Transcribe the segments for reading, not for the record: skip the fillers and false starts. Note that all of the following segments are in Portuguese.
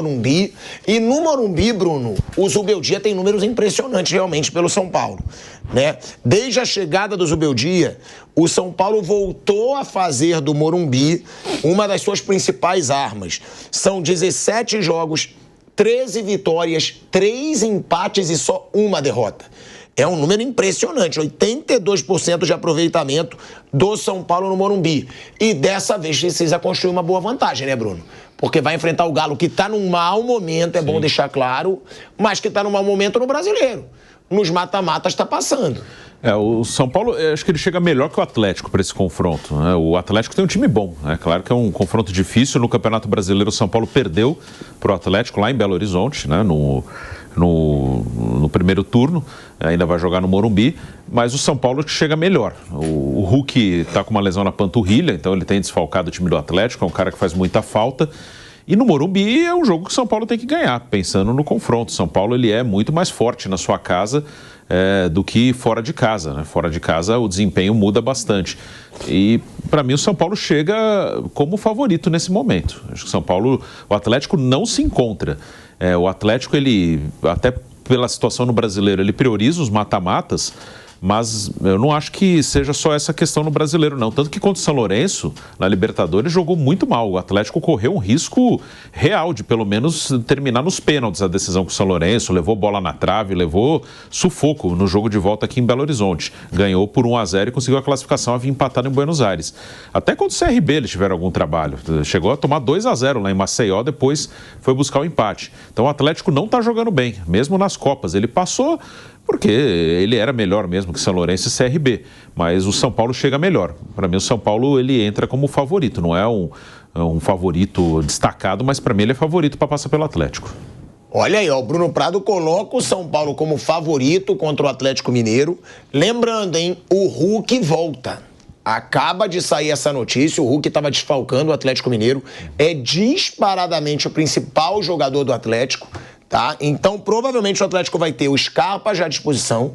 Morumbi. E no Morumbi, Bruno, o Zubeldia tem números impressionantes realmente pelo São Paulo, né? Desde a chegada do Zubeldia, o São Paulo voltou a fazer do Morumbi uma das suas principais armas. São 17 jogos, 13 vitórias, 3 empates e só uma derrota. É um número impressionante, 82% de aproveitamento do São Paulo no Morumbi. E dessa vez precisa construir uma boa vantagem, né, Bruno? Porque vai enfrentar o Galo, que está num mau momento, é bom deixar claro, mas que está num mau momento no Brasileiro. Nos mata-matas está passando. O São Paulo, acho que ele chega melhor que o Atlético para esse confronto, né? O Atlético tem um time bom, é claro que é um confronto difícil. No Campeonato Brasileiro, o São Paulo perdeu para o Atlético lá em Belo Horizonte, né? No primeiro turno, ainda vai jogar no Morumbi, mas o São Paulo chega melhor. O Hulk está com uma lesão na panturrilha, então ele tem desfalcado o time do Atlético, é um cara que faz muita falta. E no Morumbi é um jogo que o São Paulo tem que ganhar, pensando no confronto. O São Paulo ele é muito mais forte na sua casa do que fora de casa, né? Fora de casa o desempenho muda bastante. E para mim o São Paulo chega como favorito nesse momento. Acho que o São Paulo, o Atlético não se encontra. O Atlético, ele, até pela situação no Brasileiro, ele prioriza os mata-matas, mas eu não acho que seja só essa questão no Brasileiro, não. Tanto que contra o São Lourenço, na Libertadores, jogou muito mal. O Atlético correu um risco real de, pelo menos, terminar nos pênaltis a decisão com o São Lourenço, levou bola na trave, levou sufoco no jogo de volta aqui em Belo Horizonte. Ganhou por 1-0 e conseguiu a classificação, havia empatado em Buenos Aires. Até contra o CRB eles tiveram algum trabalho. Chegou a tomar 2-0 lá em Maceió, depois foi buscar o empate. Então o Atlético não está jogando bem, mesmo nas Copas. Ele passou porque ele era melhor mesmo que São Lourenço e CRB, mas o São Paulo chega melhor. Para mim o São Paulo ele entra como favorito, não é um favorito destacado, mas para mim ele é favorito para passar pelo Atlético. Olha aí, ó, o Bruno Prado coloca o São Paulo como favorito contra o Atlético Mineiro. Lembrando, hein, o Hulk volta. Acaba de sair essa notícia, o Hulk estava desfalcando o Atlético Mineiro, é disparadamente o principal jogador do Atlético, tá? Então, provavelmente o Atlético vai ter o Scarpa já à disposição,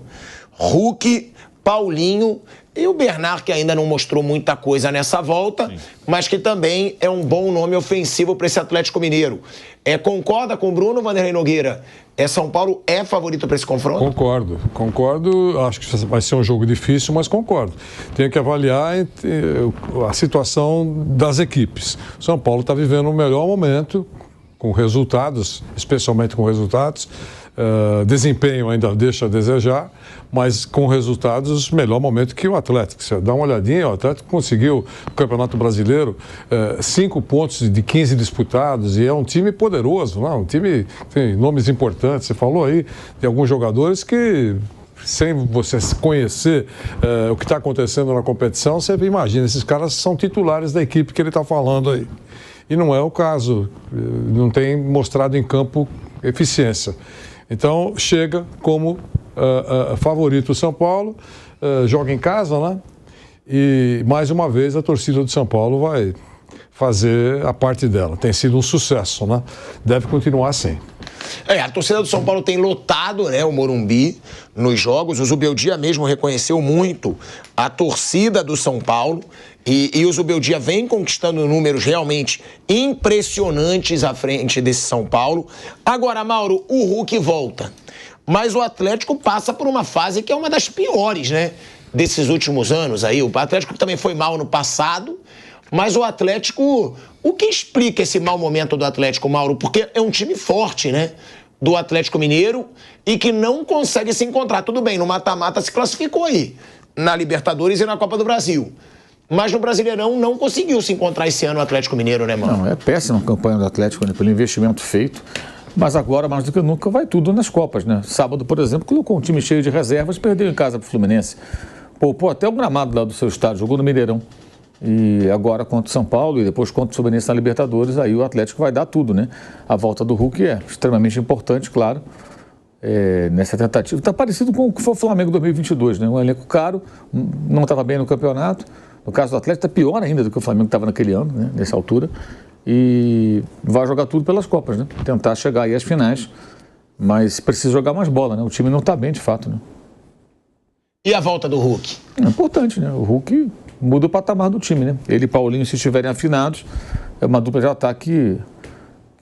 Hulk, Paulinho e o Bernard, que ainda não mostrou muita coisa nessa volta, mas que também é um bom nome ofensivo para esse Atlético Mineiro. Concorda com o Bruno, Vanderlei Nogueira? São Paulo é favorito para esse confronto? Concordo. Acho que vai ser um jogo difícil, mas concordo. Tem que avaliar a situação das equipes. São Paulo está vivendo o melhor momento, com resultados, especialmente com resultados. Desempenho ainda deixa a desejar, mas com resultados, melhor momento que o Atlético. Você dá uma olhadinha, o Atlético conseguiu no Campeonato Brasileiro 5 pontos de 15 disputados e é um time poderoso, não? Um time que tem nomes importantes. Você falou aí de alguns jogadores que, sem você conhecer o que está acontecendo na competição, você imagina, esses caras são titulares da equipe que ele está falando aí. E não é o caso, não tem mostrado em campo eficiência. Então, chega como favorito o São Paulo, joga em casa, né? E, mais uma vez, a torcida do São Paulo vai fazer a parte dela. Tem sido um sucesso, né? Deve continuar assim. A torcida do São Paulo tem lotado, né, o Morumbi nos jogos. O Zubeldia mesmo reconheceu muito a torcida do São Paulo. E o Zubeldia vem conquistando números realmente impressionantes à frente desse São Paulo. Agora, Mauro, o Hulk volta. Mas o Atlético passa por uma fase que é uma das piores, né? Desses últimos anos aí. O Atlético também foi mal no passado. Mas o Atlético... O que explica esse mau momento do Atlético, Mauro? Porque é um time forte, né? Do Atlético Mineiro e que não consegue se encontrar. Tudo bem, no mata-mata se classificou aí. Na Libertadores e na Copa do Brasil. Mas no Brasileirão não conseguiu se encontrar esse ano o Atlético Mineiro, né, mano? Não, é péssima a campanha do Atlético, né, pelo investimento feito. Mas agora, mais do que nunca, vai tudo nas Copas, né? Sábado, por exemplo, colocou um time cheio de reservas, perdeu em casa para o Fluminense. Poupou até o gramado lá do seu estádio, jogou no Mineirão. E agora contra o São Paulo e depois contra o Fluminense na Libertadores, aí o Atlético vai dar tudo, né? A volta do Hulk é extremamente importante, claro, nessa tentativa. Está parecido com o que foi o Flamengo 2022, né? Um elenco caro, não estava bem no campeonato. No caso do Atlético, está pior ainda do que o Flamengo estava naquele ano, né? Nessa altura. E vai jogar tudo pelas Copas, né? Tentar chegar aí às finais, mas precisa jogar mais bola, né? O time não está bem, de fato, né? E a volta do Hulk? É importante, né? O Hulk muda o patamar do time, né? Ele e Paulinho, se estiverem afinados, é uma dupla de ataque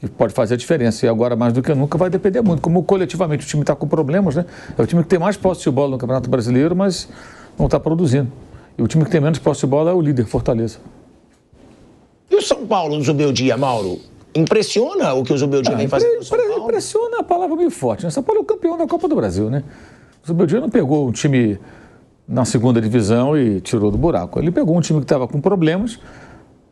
e pode fazer a diferença. E agora, mais do que nunca, vai depender muito. Como coletivamente o time está com problemas, né? É o time que tem mais posse de bola no Campeonato Brasileiro, mas não está produzindo. E o time que tem menos posse de bola é o líder, Fortaleza. E o São Paulo, o Zubeldia, Mauro? Impressiona o que o Zubeldia vem fazendo no São Paulo? Impressiona a palavra meio forte, né? São Paulo é o campeão da Copa do Brasil, né? O Zubeldia não pegou um time na segunda divisão e tirou do buraco. Ele pegou um time que estava com problemas.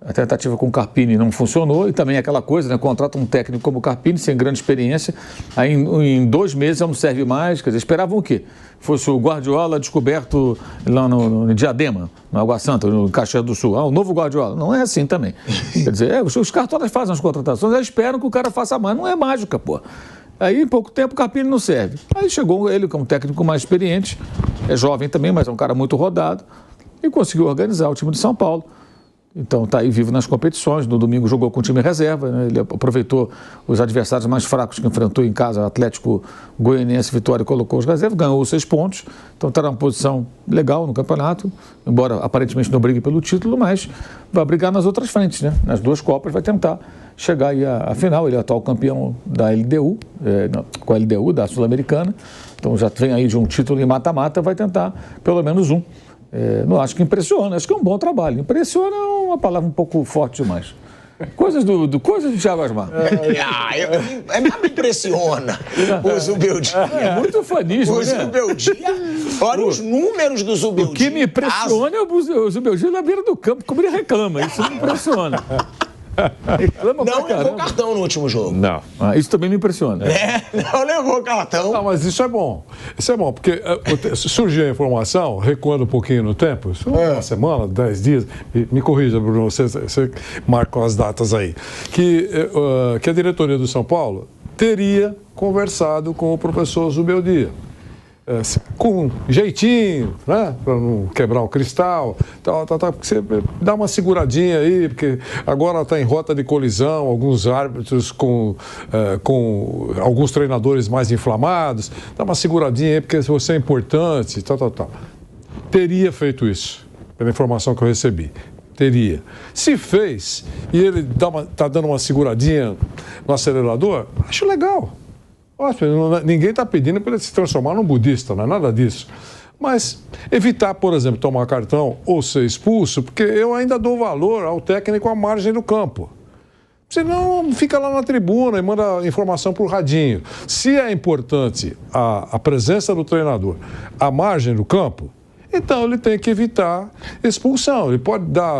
A tentativa com o Carpini não funcionou e também aquela coisa, né? Contrata um técnico como o Carpini, sem grande experiência, aí em 2 meses não serve mais. Quer dizer, esperavam o quê? Fosse o Guardiola descoberto lá no Diadema, no Água Santa, no Caxias do Sul. O novo Guardiola. Não é assim também. Quer dizer, os cartolas fazem as contratações, eles esperam que o cara faça mais. Não é mágica, pô. Aí, em pouco tempo, o Carpini não serve. Aí chegou ele como técnico mais experiente, é jovem também, mas é um cara muito rodado, e conseguiu organizar o time de São Paulo. Então está aí vivo nas competições. No domingo jogou com o time reserva, né? Ele aproveitou os adversários mais fracos que enfrentou em casa, Atlético Goianiense, Vitória, colocou os reservas, ganhou os 6 pontos. Então está numa posição legal no campeonato, embora aparentemente não brigue pelo título, mas vai brigar nas outras frentes, né? Nas 2 Copas vai tentar chegar aí à final. Ele é atual campeão da LDU, com a LDU, da Sul-Americana. Então já vem aí de um título em mata-mata, vai tentar pelo menos um. Não acho que impressiona, acho que é um bom trabalho. Impressiona é uma palavra um pouco forte demais. Coisas do Thiago Asmar. Me impressiona o Zubeldia. É muito fanismo, o Zubeldia. Olha os números do Zubeldia. O que me impressiona é o Zubeldia na beira do campo, como ele reclama. Isso me impressiona. Não levou cartão no último jogo. Não. Isso também me impressiona. Não levou cartão. Não, mas isso é bom. Isso é bom, porque surgiu a informação, recuando um pouquinho no tempo, uma semana, 10 dias, me corrija, Bruno, você marca as datas aí, que a diretoria do São Paulo teria conversado com o professor Zubeldia. Com jeitinho, né? Para não quebrar o cristal, porque você dá uma seguradinha aí, porque agora está em rota de colisão, alguns árbitros com alguns treinadores mais inflamados, dá uma seguradinha aí, porque você é importante, Teria feito isso, pela informação que eu recebi. Teria. Se fez e ele está dando uma seguradinha no acelerador, acho legal. Ninguém está pedindo para ele se transformar num budista, não é nada disso. Mas evitar, por exemplo, tomar cartão ou ser expulso, porque eu ainda dou valor ao técnico à margem do campo. Senão fica lá na tribuna e manda informação para o radinho. Se é importante a presença do treinador à margem do campo, então ele tem que evitar expulsão. Ele pode dar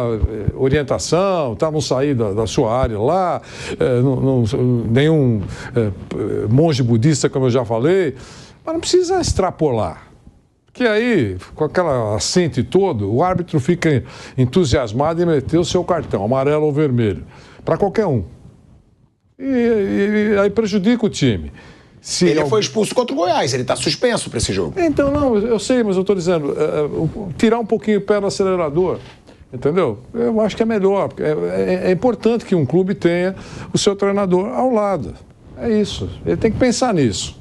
orientação, não sair da sua área lá, nenhum monge budista, como eu já falei, mas não precisa extrapolar. Porque aí, com aquela assinte todo, o árbitro fica entusiasmado em meter o seu cartão, amarelo ou vermelho, para qualquer um. E aí prejudica o time. Ele foi expulso contra o Goiás, ele está suspenso para esse jogo. Então, não, eu sei, mas eu estou dizendo, tirar um pouquinho o pé do acelerador, entendeu? Eu acho que é melhor, porque é importante que um clube tenha o seu treinador ao lado. É isso, ele tem que pensar nisso.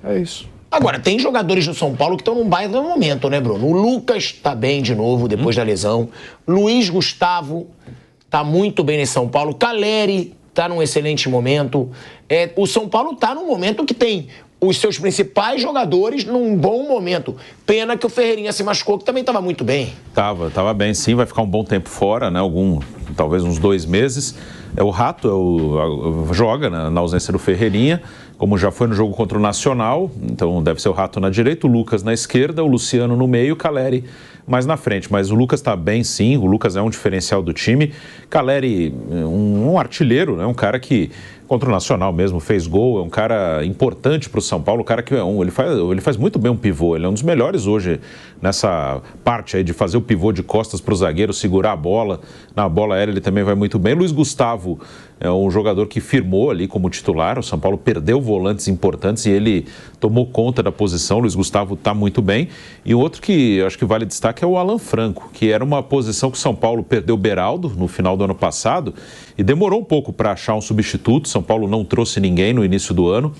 É isso. Agora, tem jogadores do São Paulo que estão num baita momento, né, Bruno? O Lucas está bem de novo, depois da lesão. Luiz Gustavo está muito bem em São Paulo. Caleri está num excelente momento. O São Paulo está num momento que tem os seus principais jogadores num bom momento. Pena que o Ferreirinha se machucou, que também estava muito bem. Tava bem, sim. Vai ficar um bom tempo fora, né? Talvez uns 2 meses. O Rato joga na ausência do Ferreirinha, como já foi no jogo contra o Nacional. Então deve ser o Rato na direita, o Lucas na esquerda, o Luciano no meio, o Caleri mais na frente. Mas o Lucas está bem, sim. O Lucas é um diferencial do time. Caleri, um artilheiro, né? Um cara que contra o Nacional mesmo fez gol, é um cara importante para o São Paulo, o cara que ele faz muito bem um pivô, ele é um dos melhores hoje nessa parte aí de fazer o pivô de costas para o zagueiro, segurar a bola, na bola aérea ele também vai muito bem. Luiz Gustavo é um jogador que firmou ali como titular, o São Paulo perdeu volantes importantes e ele tomou conta da posição. O Luiz Gustavo está muito bem. E outro que eu acho que vale destaque é o Alan Franco, que era uma posição que o São Paulo perdeu o Beraldo no final do ano passado e demorou um pouco para achar um substituto. São Paulo não trouxe ninguém no início do ano.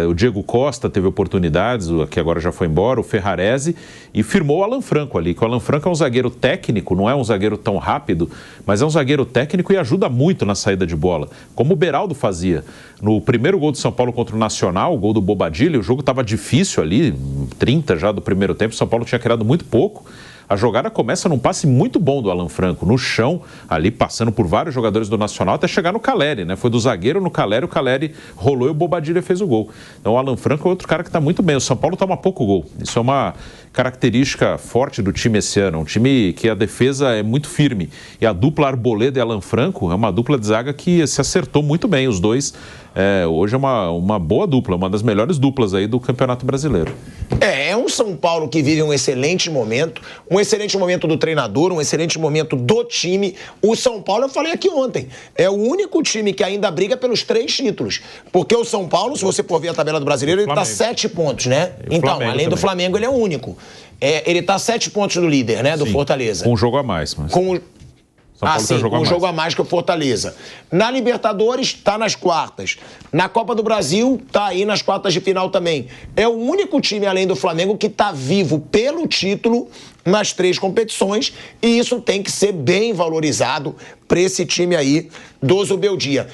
O Diego Costa teve oportunidades, que agora já foi embora, o Ferrarese, e firmou o Alan Franco ali, que o Alan Franco é um zagueiro técnico, não é um zagueiro tão rápido, mas é um zagueiro técnico e ajuda muito na saída de bola, como o Beraldo fazia. No primeiro gol do São Paulo contra o Nacional, o gol do Bobadilla, o jogo estava difícil ali, 30 já do primeiro tempo, o São Paulo tinha criado muito pouco. A jogada começa num passe muito bom do Alan Franco, no chão, ali passando por vários jogadores do Nacional até chegar no Caleri, né? Foi do zagueiro no Caleri, o Caleri rolou e o Bobadilla fez o gol. Então o Alan Franco é outro cara que está muito bem. O São Paulo toma pouco gol. Isso é uma característica forte do time esse ano. Um time que a defesa é muito firme. E a dupla Arboleda e Alan Franco é uma dupla de zaga que se acertou muito bem. Os dois, hoje é uma boa dupla, uma das melhores duplas aí do Campeonato Brasileiro. É um São Paulo que vive um excelente momento do treinador, um excelente momento do time. O São Paulo, eu falei aqui ontem, é o único time que ainda briga pelos 3 títulos. Porque o São Paulo, se você for ver a tabela do Brasileiro, ele está 7 pontos, né? Então, além do Flamengo, ele é o único. Ele está 7 pontos do líder, né? Do Fortaleza. Com um jogo a mais, mas... Com um jogo a mais que o Fortaleza. Na Libertadores, tá nas quartas. Na Copa do Brasil, tá aí nas quartas de final também. É o único time, além do Flamengo, que tá vivo pelo título nas 3 competições, e isso tem que ser bem valorizado para esse time aí do Zubeldia.